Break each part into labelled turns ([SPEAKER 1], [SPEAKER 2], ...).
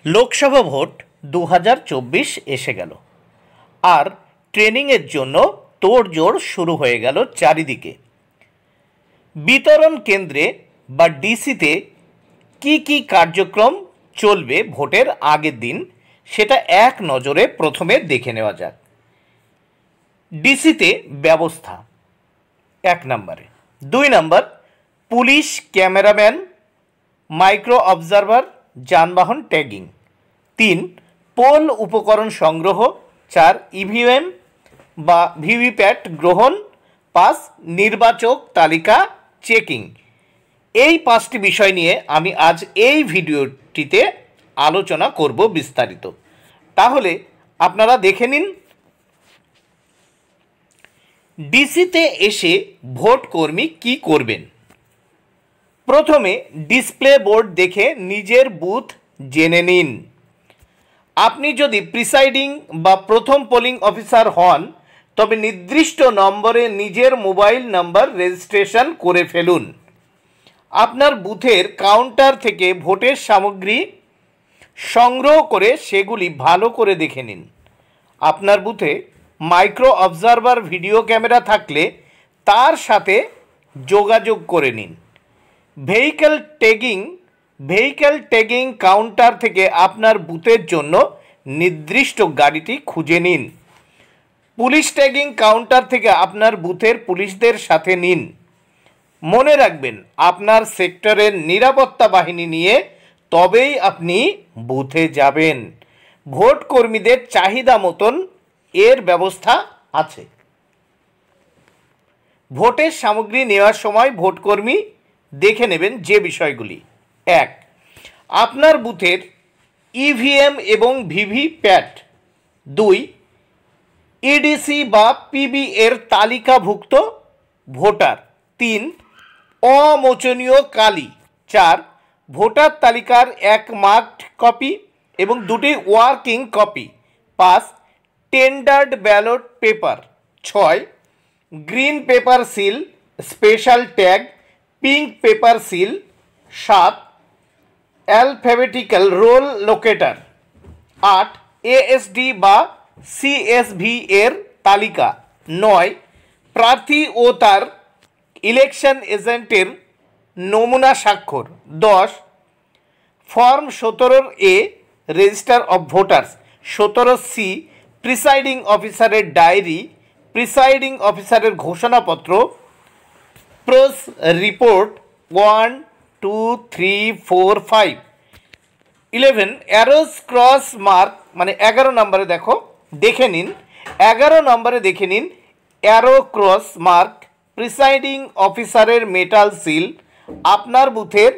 [SPEAKER 1] Lok Sabha vote 2024 এসে গেল আর ট্রেনিংয়ের জন্য তোড়জোড় শুরু হয়ে গেল চারিদিকে। বিতরণ কেন্দ্রে বা ডিসিতে কি কি কার্যক্রম চলবে ভোটের আগের দিন সেটা এক নজরে প্রথমে দেখে নেওয়া যাক। ডিসিতে ব্যবস্থা 1 নম্বরে। 2 নম্বর পুলিশ, ক্যামেরাম্যান, মাইক্রো অবজারভার, যানবাহন ট্যাগিং। 3 পোল উপকরণ সংগ্রহ। 4 ইভিএম বা ভিভিপ্যাট গ্রহণ। 5 নির্বাচক তালিকা চেকিং। এই 5টি বিষয় নিয়ে আমি আজ এই ভিডিওটিতে আলোচনা করব বিস্তারিত। তাহলে আপনারা দেখে নিন। ডিসিতে এসে ভোট কর্মী কি করবেন। প্রথমে ডিসপ্লে বোর্ড দেখে নিজের বুথ জেনে নিন। আপনি যদি প্রিসাইডিং বা প্রথম পোলিং অফিসার হন তবে নির্দিষ্ট নম্বরে নিজের মোবাইল নাম্বার রেজিস্ট্রেশন করে ফেলুন। আপনার বুথের কাউন্টার থেকে ভোটের সামগ্রী সংগ্রহ করে সেগুলি ভালো করে দেখে নিন। আপনার বুথে মাইক্রো অবজারভার ভিডিও ক্যামেরা থাকলে তার সাথে যোগাযোগ করে নিন। ভেহিক্যাল ট্যাগিং কাউন্টার থেকে আপনার বুথের জন্য নির্দিষ্ট গাড়িটি খুঁজে নিন। পুলিশ ট্যাগিং কাউন্টার থেকে আপনার বুথের পুলিশদের সাথে নিন। মনে রাখবেন আপনার সেক্টরের নিরাপত্তা বাহিনী নিয়ে তবেই আপনি বুথে যাবেন। ভোট কর্মীদের চাহিদা মতন এর ব্যবস্থা আছে। ভোটের সামগ্রী নেওয়ার সময় ভোটকর্মী দেখে নেবেন যে বিষয়গুলি। 1 আপনার বুথের ইভিএম এবং ভিভিপ্যাট। 2 ইডিসি বা পিবি এর তালিকাভুক্ত ভোটার। 3 অমোচনীয় কালি। 4 ভোটার তালিকার 1 মার্কড কপি এবং 2টি working copy. 5 tendered ballot paper. 6 green paper seal, special tag, pink paper seal. 7 alphabetical roll locator. 8 ASD বা সিএসভি এর তালিকা। 9 প্রার্থী ও তার ইলেকশন এজেন্টের নমুনা স্বাক্ষর। 10 form 17A register of voters. 17C presiding অফিসারের ডায়েরি, প্রিসাইডিং অফিসারের ঘোষণাপত্র, প্রোস রিপোর্ট 1, 2, 3, 4, 5। 11 অ্যারোস ক্রস মার্ক, মানে 11 নম্বরে দেখে নিন 11 নম্বরে দেখে নিন অ্যারো ক্রস মার্ক, প্রিসাইডিং অফিসারের মেটাল সিল, আপনার বুথের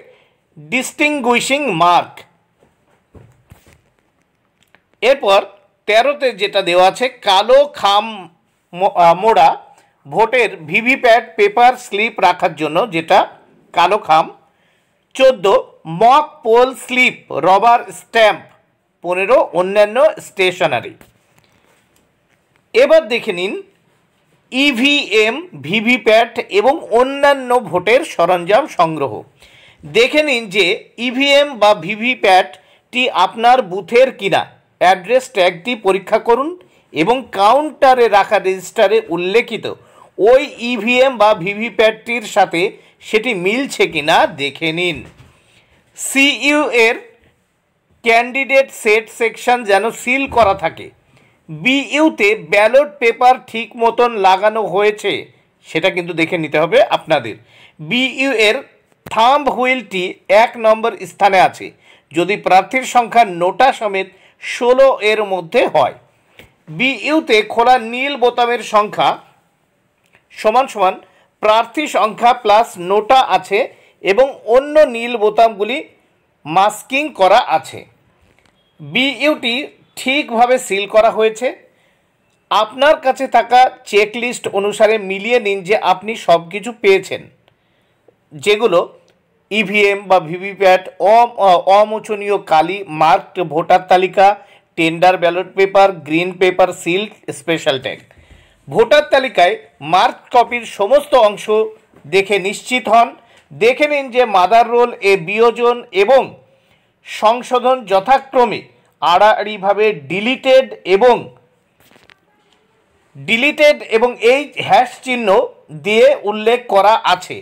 [SPEAKER 1] ডিস্টিংগুইশিং মার্ক। এরপর 13তে যেটা দেওয়া আছে কালো খাম মোড়া ভোটের ভিভিপ্যাট পেপার স্লিপ রাখার জন্য, যেটা কালো খাম। 14 mock poll slip, rubber stamp. 15 অন্যান্য স্টেশনারি। এবার দেখে নিন ইভিএম, ভিভিপ্যাট এবং অন্যান্য ভোটের সরঞ্জাম সংগ্রহ। দেখে নিন যে ইভিএম বা ভিভিপ্যাটটি আপনার বুথের কিনা। অ্যাড্রেস ট্যাগটি পরীক্ষা করুন এবং কাউন্টারে রাখা রেজিস্টারে উল্লেখিত ওই ইভিএম বা ভিভিপ্যাটটির সাথে সেটি মিলছে কিনা দেখে নিন। সিইউ এর ক্যান্ডিডেট সেট সেকশন যেন সিল করা থাকে। বিইউতে ব্যালট পেপার ঠিক মতন লাগানো হয়েছে সেটা কিন্তু দেখে নিতে হবে আপনাদের। বিইউ এর থাম্ব হুইলটি 1 নম্বর স্থানে আছে যদি প্রার্থীর সংখ্যা নোটা সমেত 16 এর মধ্যে হয়। বিইউতে খোলা নীল বোতামের সংখ্যা সমান সমান প্রার্থী সংখ্যা প্লাস নোটা আছে এবং অন্য নীল বোতামগুলি মাস্কিং করা আছে। বিইউটি ঠিকভাবে সিল করা হয়েছে। আপনার কাছে থাকা চেকলিস্ট অনুসারে মিলিয়ে নিন যে আপনি সব কিছু পেয়েছেন, যেগুলো ইভিএম বা ভিভিপ্যাট, অমোচনীয় কালি, মার্কড ভোটার তালিকা, tender ballot paper, green paper seal, special tag. Voter তালিকায় মার্ক কপির সমস্ত অংশ দেখে নিশ্চিত হন। দেখে নিন যে মাদার রোল এ বিয়োজন এবং সংশোধন যথাক্রমে আড়াআড়িভাবে ডিলিটেড এবং এই হ্যাশ চিহ্ন দিয়ে উল্লেখ করা আছে।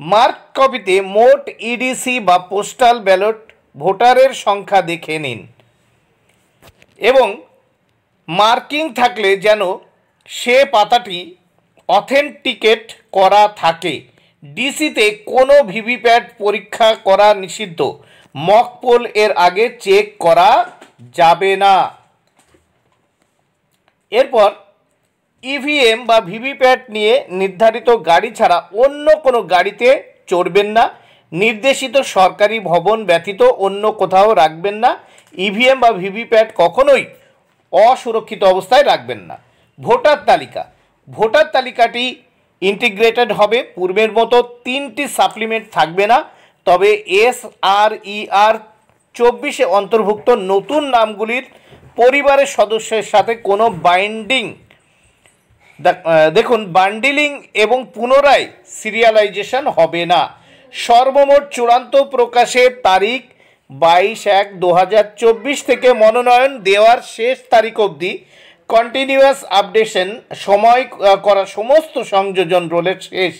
[SPEAKER 1] মার্ক কপিতে মোট ইডিসি বা পোস্টাল ব্যালট ভোটারের সংখ্যা দেখে নিন এবং মার্কিং থাকলে যেন সে পাতাটি অথেন্টিকেট করা থাকে। ডিসিতে কোনো ভিভিপ্যাট পরীক্ষা করা নিষিদ্ধ। মক পোল এর আগে চেক করা যাবে না। এরপর ইভিএম বা ভিভিপ্যাট নিয়ে নির্ধারিত গাড়ি ছাড়া অন্য কোনো গাড়িতে চড়বেন না। নির্দেশিত সরকারি ভবন ব্যতীত অন্য কোথাও রাখবেন না। ইভিএম বা ভিভিপ্যাট কখনোই অসুরক্ষিত অবস্থায় রাখবেন না। ভোটার তালিকাটি ইন্টিগ্রেটেড হবে। পূর্বের মতো 3টি সাপ্লিমেন্ট থাকবে না, তবে SRER 24 অন্তর্ভুক্ত নতুন নামগুলির পরিবারের সদস্যের সাথে কোনো বান্ডিলিং এবং পুনরায় সিরিয়ালাইজেশন হবে না। সর্বমোট চূড়ান্ত প্রকাশের তারিখ 22/1/2024 থেকে মনোনয়ন দেওয়ার শেষ তারিখ অবধি কন্টিনিউয়াস আপডেশন সময় করা সমস্ত সংযোজন রোলের শেষ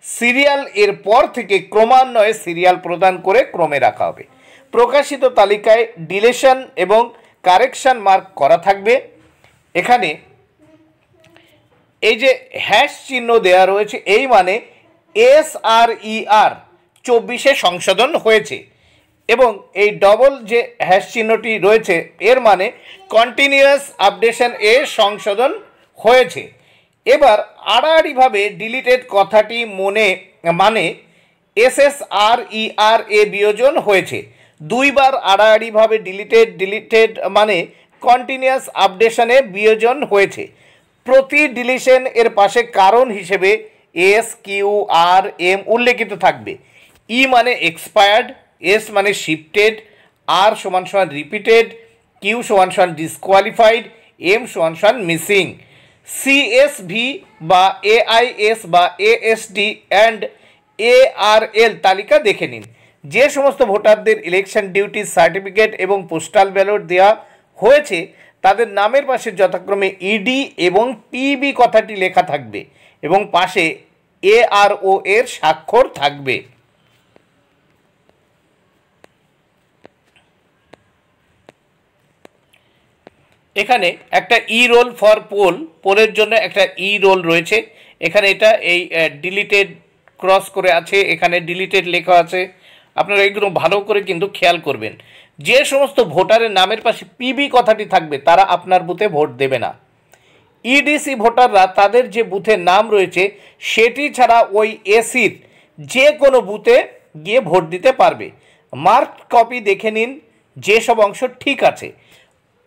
[SPEAKER 1] সিরিয়াল এর পর থেকে ক্রমান্বয়ে সিরিয়াল প্রদান করে ক্রমে রাখা হবে। প্রকাশিত তালিকায় ডিলেশন এবং কারেকশন মার্ক করা থাকবে। এখানে এই যে হ্যাশ চিহ্ন দেওয়া রয়েছে, এই মানে SRER 24 সংশোধন হয়েছে এবং এই ডবল যে হ্যাশ চিহ্নটি রয়েছে এর মানে কন্টিনিউয়াস আপডেশন সংশোধন হয়েছে। এবার আড়াআড়িভাবে ডিলিটেড কথাটি মানে SSRER বিয়োজন হয়েছে। দুইবার আড়াআড়িভাবে ডিলিটেড মানে কন্টিনিউয়াস আপডেশনে বিয়োজন হয়েছে। প্রতি ডিলিশন এর পাশে কারণ হিসেবে SQRM উল্লেখিত থাকবে। ই মানে এক্সপায়ার্ড, এস মানে shifted, R = repeated, Q = disqualified, M = missing. CSV বা AIS বা ASD অ্যান্ড ARL তালিকা দেখে নিন। যে সমস্ত ভোটারদের ইলেকশন ডিউটি সার্টিফিকেট এবং পোস্টাল ব্যালট দেওয়া হয়েছে তাদের নামের পাশে যথাক্রমে ইডি এবং পিবি কথাটি লেখা থাকবে এবং পাশে ARO এর স্বাক্ষর থাকবে। এখানে একটা রোল ফর পোলের জন্য একটা রোল রয়েছে। এখানে এটা এই ডিলিটেড ক্রস করে আছে, এখানে ডিলিটেড লেখা আছে। আপনারা এগুলো ভালো করে কিন্তু খেয়াল করবেন। যে সমস্ত ভোটারের নামের পাশে পিবি কথাটি থাকবে তারা আপনার বুথে ভোট দেবে না। ইডিসি ভোটাররা তাদের যে বুথের নাম রয়েছে সেটি ছাড়া ওই এসির যে কোনো বুথে গিয়ে ভোট দিতে পারবে। মার্ক কপি দেখে নিন যেসব অংশ ঠিক আছে।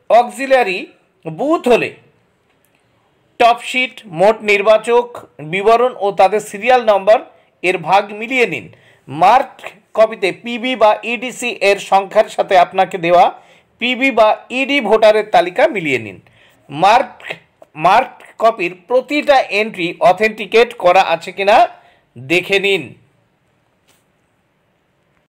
[SPEAKER 1] অক্সিলারি বুথ হলে টপশিট, মোট নির্বাচক বিবরণ ও তাদের সিরিয়াল নম্বর এর ভাগ মিলিয়ে নিন। মার্ক কপিতে পিবি বা ইডিসি এর সংখ্যার সাথে আপনাকে দেওয়া পিবি বা ইডি ভোটারের তালিকা মিলিয়ে নিন। মার্ক কপির প্রতিটা এন্ট্রি অথেন্টিকেট করা আছে কিনা দেখে নিন।